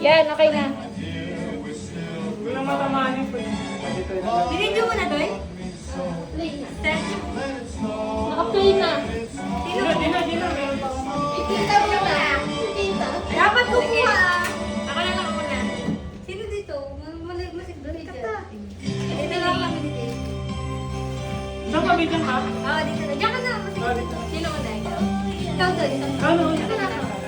Yan, okay na. Walang matamaan yung pwede. Binidyo mo na, Toy? Naka-play na. Di na. Meron pa ako. Ikita mo na. Ikita. Dapat kukuha. Ako na lang muna. Sino dito? Masiguro dito. Dito lang kami dito. Saan kami dyan ka? Oo, dito na. Diyan ka na. Masiguro. Sino muna? Ikaw, Toy. Ano?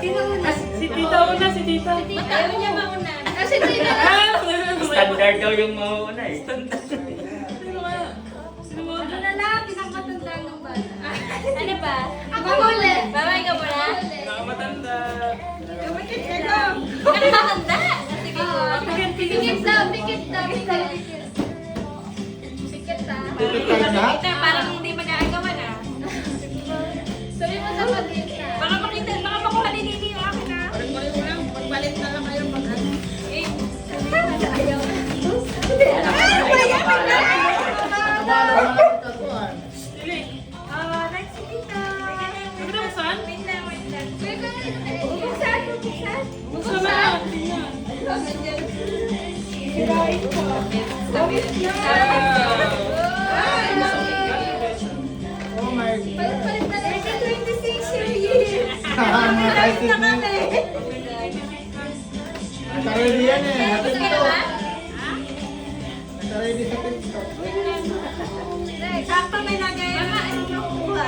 Sino muna? Si tita una, si tita. Ayaw niya mauna. Kasi Tita. Standard daw yung mauuna eh. Sino kaya? Sino mo? Ano na lang, pinakamatanda ng bata. Ano ba? Ako muli. Babay ka muna? Nakamatanda. Pinakamatanda? Sige po. Pikit daw, pikit daw. Pikit daw. Pikit na? Parang hindi magagawa na. Sabi mo sa pagkita. Baka makita, baka makuha ni Nini yung akin na. Magpalit na lang kayo pag ano. Eh, ayaw. Dili. Next si Tita. Sabi mo saan? Wait lang. Buksan. Gusto na. Oh my God. Palit na lang. 26 years. Kahit na. Naka-ready yan eh. Sa TikTok. Naka-ready sa TikTok. Sakto may lagayan na ano nakukuha.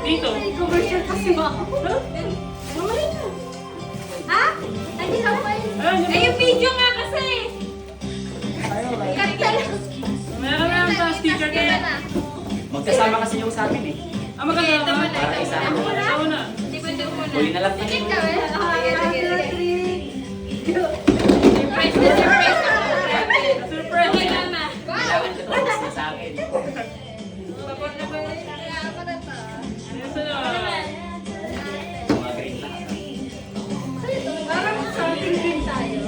Dito. May commercial kasi ba ako? Ha? Hindi ka pa yun. Eh, yung video nga kasi. Tayo, right? Cut ka lang. Meron na sa sticker ka na. Magkasama kasi yung sa amin eh. Maganda ba? Para isa Ako na. Hindi mo na. Huli na lang Sige tayo. ka, eh. Surprise na surprise na. Surprise. Okay, mama. Kailangan ko tapos na sa akin. Pabor na ba yun? Gusto nyo? Mga green na. Parang shopping din tayo.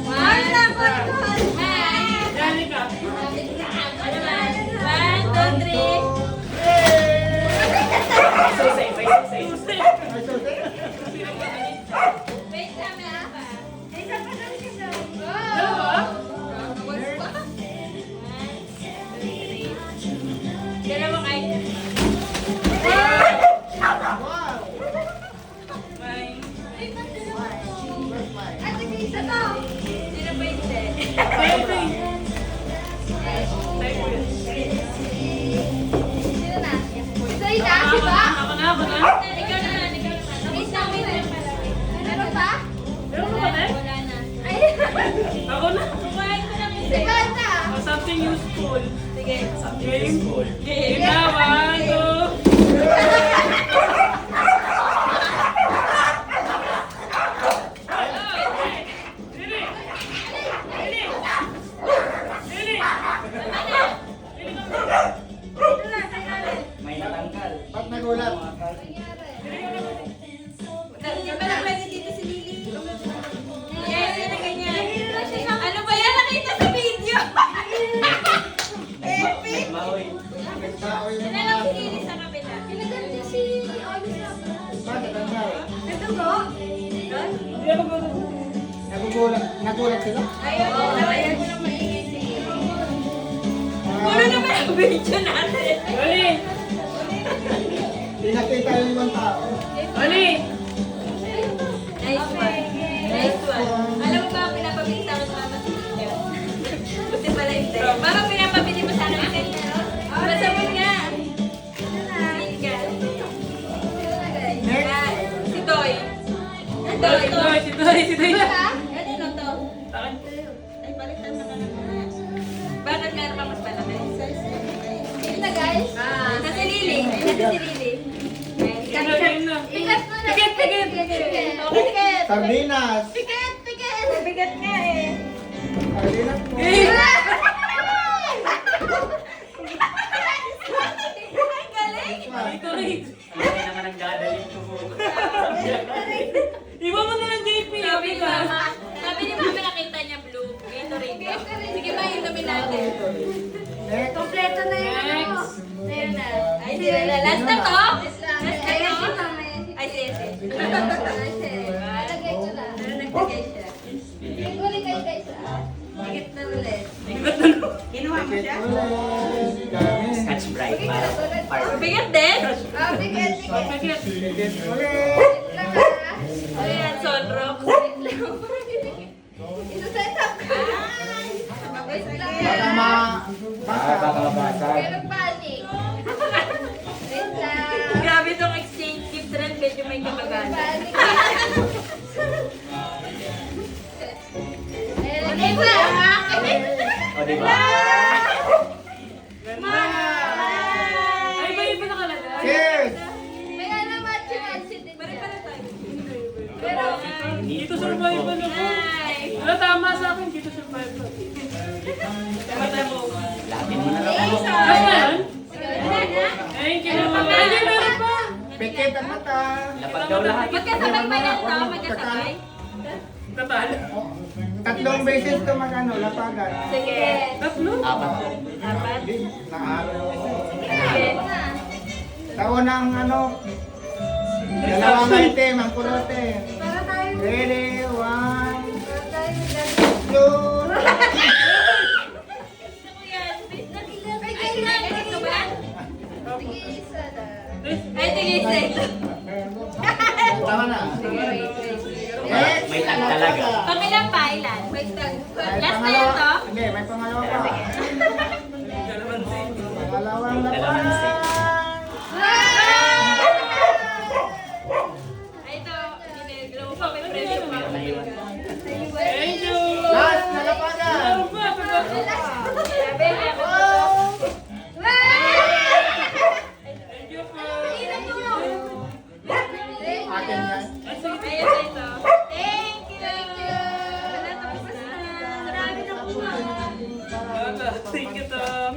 One na po. Hi. Dali ka. Ano ba? 1, 2, 3. Susay, may susay. Ay, susi. Wait lang, meron pa. Isa pa lang siya. Dalawa? Dalawang item. Wow. May. At isa to. Sino ba hindi? Same thing. Same with. Sino na? Ito yung nasi ba? Ako na. Ikaw naman. Isa mo yun. Meron pa? Meron ka ba na? Wala na. Ay! Ako na. Kumain ko lang isa. Ikaw na. Oh, something useful. Sige. Something is cool. Game na. 1, 2. Dili. Dili. Dili. Ito na, sandali. May natanggal. Ba't nagulat? Hindi pa lang pwede dito si Lily. Yes, yan na ganyan. Ano ba yan? Nakita sa video. Epic. Mahoy. Tao yung Yan na mga lang si ano. Lily sa kabila. Kinaganda si Bakit ang tao? Ito mo? Doon? Hindi ako gusto. Nagulat sila? Ayaw ko. Ayaw ko lang maingay si Lily. Puro naman ang video natin. Oli. Di nakita yung ibang tao. Oli. Nice one. Nice one. Alam mo ba ang pinapabili sa akin sa mama si Lily? Buti pala hindi. Mama, pinapabili mo sa akin ang ganyan. Masabon nga. Next. Si Toy. Si Toy. Ano to? Takan. Ay, baliktad na ka naman. Bakit meron ka mas malaki? Ito guys. Sa si Lily. Ito si Lily. Game na. Pikat mo na. Pikit. Pikat. Sardinas. Pikat. Bigat nga eh. Sardinas po. Ang galing. Ito rin. Hindi naman ang gagaling ko. Iba mo na ng JP. Sabi Sabi ka. Sabi ni Mama nakita niya blue. Gatorade. Sige ba, inumin natin. Next. Kompleto na yun. Next. Ayun na. Ay, sila na. Last na to? Last na to? Bigat din? Bigat. Bigat. Bigat ulit. Ayan, Sonrox. Isa-set up ka. Wait lang. Baka Baka mabasag. Pero panic. Wait lang. Grabe tong exchange gift rin, medyo may kamagalan. Panic. Lagay mo lang. O, diba? Ay, ba iba nakalagay? Cheers! May ano match-match din. Pare-pare tayo. Pero, Dito survival ako. Nice. Wala, tama sa akin. Dito survival. Tama mo. Latin mo na lang ako. Ano yan? wala na. Thank you. Ay, hindi, meron pa. Pikit ang mata. Lapag daw lahat. Magkasabay ba yan to? Magkasabay? Tatal. Tatlong beses ito mag-ano, lapagan. Sige. Tatlo. Apat. Apat. Hindi, naaraw ako. Sige. Taon ng ano, dalawang item, ang kulote. Para tayo. Ready, one, Para tayo. two. Gusto ko yan. Ay, Ay, gusto ba yan? Sige, isa lang. Ay, tigil ito. Tama na. Next, May tag talaga. Pangilang pa, ilan? Wait lang. May Last na pangalawa. yan to? Hindi, may pangalawa pa. Pangalawang Kalamansi. lapagan. Ay, ito. Ginegro pa. May premyo pa. Thank you. Last na lapagan. Meron pa. Sabi, meron. Thank you po. Akin yan. Ayun, ito. Thank you. Wala, tapos na. Marami na kuha. Thank you, Tom.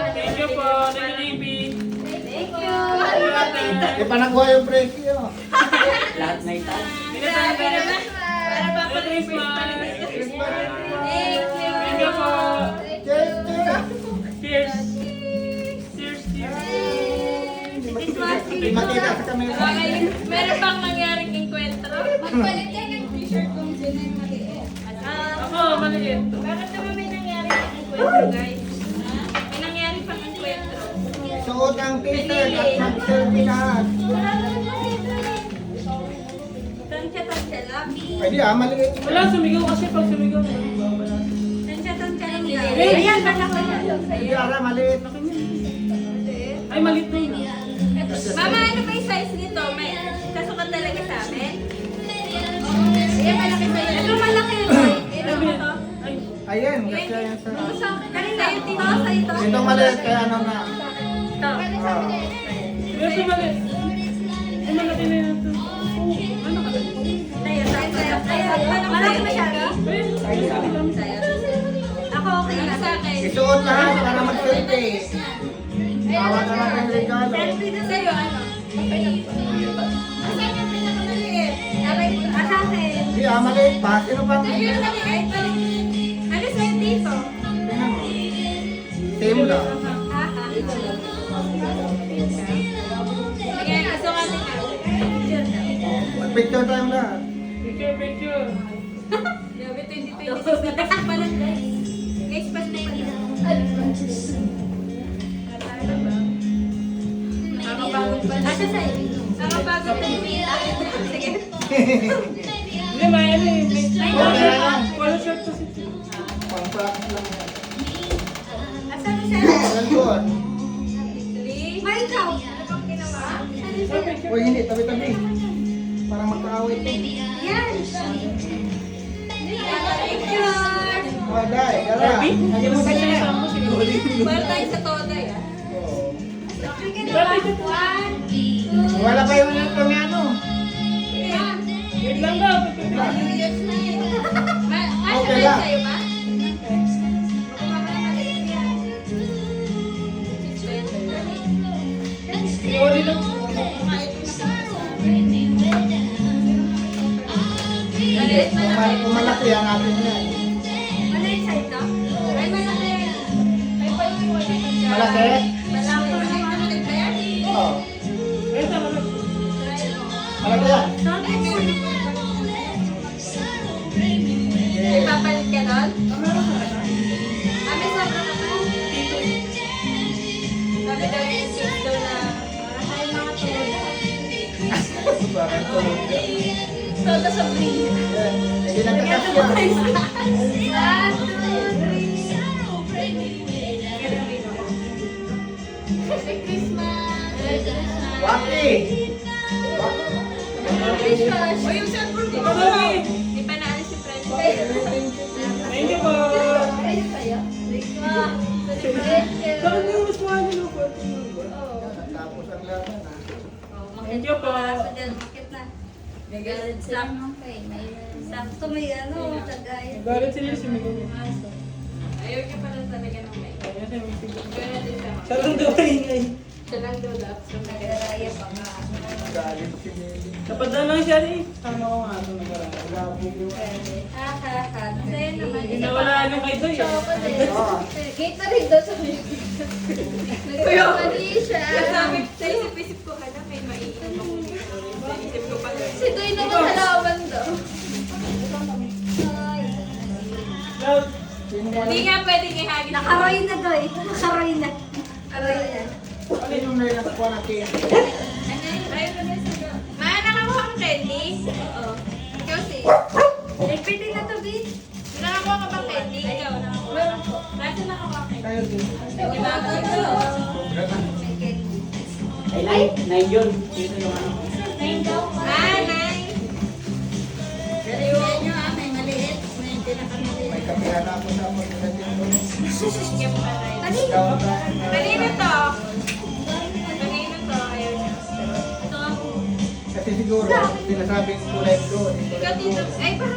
Thank you po. Thank you, Navy. Thank you. Di pa nakuha yung presyo. Lahat na ito. Grabe naman. Para pa Merry Christmas. Thank you. Thank you po. Cheers, cheers. Cheers. Cheers, cheers. Christmas Di makita sa camera. Okay, meron bang nangyaring enkwentro? Magpalit ka ng t-shirt kung sino yung maliit. Ako, maliit. Bakit naman may nangyaring enkwentro, guys? May nangyari pang enkwentro. Suot ang t-shirt at mag-selfie lahat. Tansya, labi. Pwede maliit. Wala, sumigaw kasi pag sumigaw. Tansya lang guys. Hey! Ayan, malaki na. Hindi, ara, maliit. Ay, malit na yun. Mama, ano ba yung size nito? May kasukat talaga sa amin? Ayan, malaki sa'yo. Ito malaki. Ito mo to. Ay, Ayan, kasi yan sa... Sa'yo, tito, sa'yo to. Ito maliit, kaya ano na. Ito. meron si malit. Ay, malaki na yun ito. Ano ka lang? Malaki masyado? Ay, Ako okay na sa akin. Isuot lahat para mag-selfie. Tawa na lang yung regalo. Selfie na sa'yo, ano? Asan yung pinakamaliit? Sa akin. Hindi, maliit pa. Sino pang... Ayun, maliit. Ano sa'yo dito? Tingnan mo. Same lang. Sige, sukatin ka. Mag-picture tayong lahat. picture, picture. Grabe, 2026 na. Pasko pa lang, guys. Guys, pasko pa lang. Nakakapagod pa. Asa sa'yo? Nakakapagod na yung sige. Hindi, may ano eh. Okay na lang. Wala shirt kasi. Pang-practice lang yan. Asa na sa'yo? Ganun. May ikaw. Ano bang ginawa? Uy, hindi. Tabi-tabi. Parang magkaaway ito. Yan. Picture. Oh, dai. Gara. Nalimutan niya na. Wala tayo sa today, ah. Oo. One, Wala pa yung ano. Wait lang daw. Okay lang. sa'yo ba? Iwali lang. Maliit na lang. Kung malaki yan natin yan. Maliit sa'yo to? Ay, malaki. Ay, paliwanag. Malaki? Malaki. Malaki ba yan? Oo. Wait lang. Malaki yan. Ipapalit ka doon? Kami sobrang naman. Sabi daw yung sis daw na Parang tulog ka. Soda sa brie. Hindi lang kakasya. 1, 2, 3. Merry Christmas! Merry Christmas! Waki! Merry Christmas! O yung cellphone ko. Marami. Di pa naalis si French. Thank you po. Ayun kayo? Christmas! Celebration! Bakit yung mas mahal nyo po? Tapos ang laban ah. Thank you po. Bakit na? Nagalit sila. Okay, may sakto may ano, tagay. Galit sila si Miguel. Ayaw niya pala talaga ng may. Kaya siya may sige. Kaya din siya. Siya lang daw ingay. Siya lang daw dapat. So, Nagaraya pa nga. Galit si Meli. Napadala lang siya eh. Tama ko nga ito nagaraan. Labo yun. Ha. Masaya naman. Nawala yung kay Doy. Chocolate. Ah. Gate na rin daw sa music. Nagkamali siya. Sabi, sa isip-isip ko, hala, may maiinom ako dito. Sa isip ko pala. Si Doy naman halaman daw. Hindi nga pwedeng ihagin. Nakaroy na Doy. Nakaroy na. Nakaroy na. Ano yung nailakuha na kaya? Ayun na ba siya? Ma, nakakuha ng candy? Oo. Ikaw si. Nagpili na to, Bin. Nakakuha ka bang candy? Ikaw, nakakuha. Meron po. Nasaan nakakuha ka? Tayo din. Di ba? Ay, nine yun. Dito yung ano. Ah, nice. May kapihan ako sa mga pinatin mo. Sige pa tayo. Ikaw na. Kanino to? Kanino to? Ayaw niya. Ito ako. Kasi siguro, sinasabing kulay ko. Ikaw dito. Ay, para